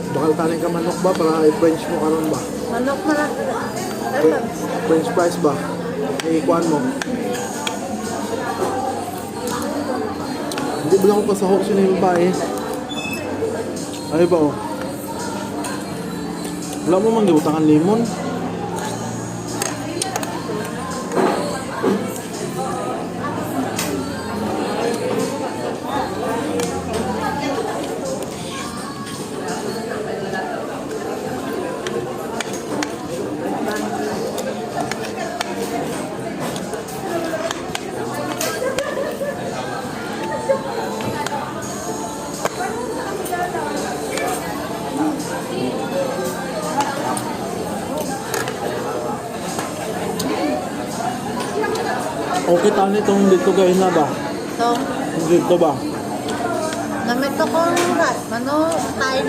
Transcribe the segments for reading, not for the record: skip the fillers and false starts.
Bakal kanin ka manok ba para i-French mo karon ba? Manok man. French fries ba? Ikuan mo. Hindi ba lang ako kasahok sila yung babae? Ay ba oh? Wala mo mang giutangan limon? Okay tani itong dito kayo na ba? So, Dito ba? namit ko ano, time.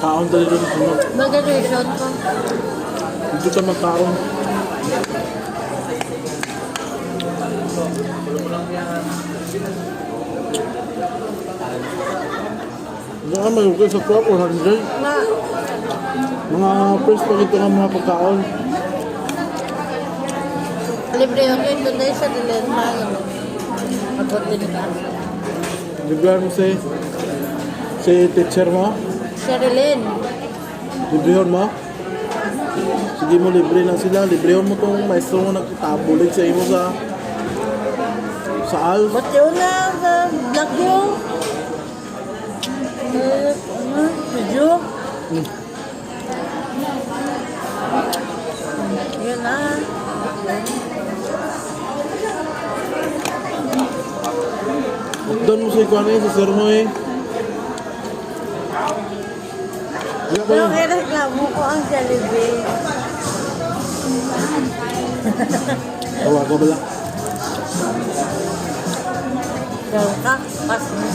Kaon dali doon sunod. Mag-graduation ko. Dito ka magkaon. Hindi ka malugay sa 1200. Na, Mga first pa dito nga mga pagkaon. libre ako ito dahil sa dilemma. Abot din ka. Libre mo si teacher mo. Sherilyn. Librehon mo. Sige mo libre lang sila. Librehon mo tong maestro mo nagtabulig sa imo sa AL. Ba't yun na sa vlog yun? Video? Yun na. Doon mo sa ikuan eh, sa sir mo eh. Wala ko Pero yun. reklamo ko ang Jollibee. Tawa ko bala. Daw ka, pas mo.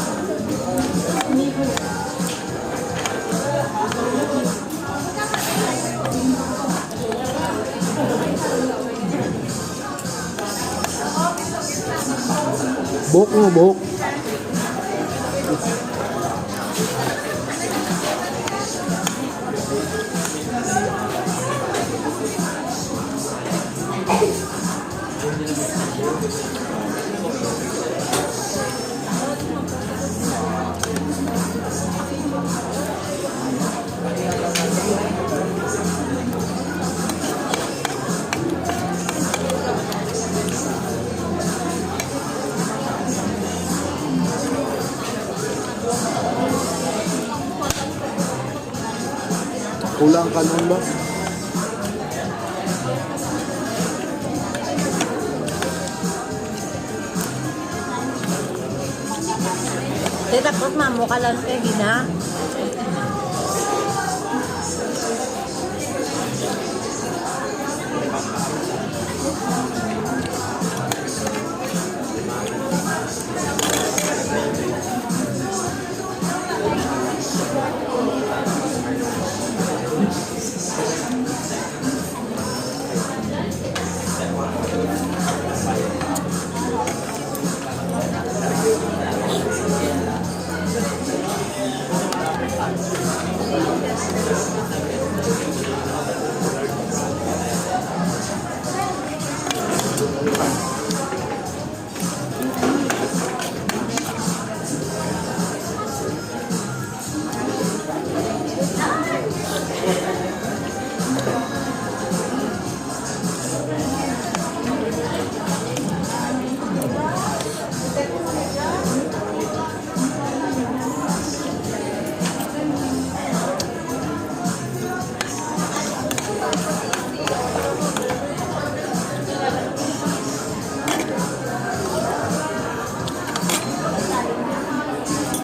Buhok mo, buhok. Kulang ka nun ba? Tapos mamo ka lang sa hina.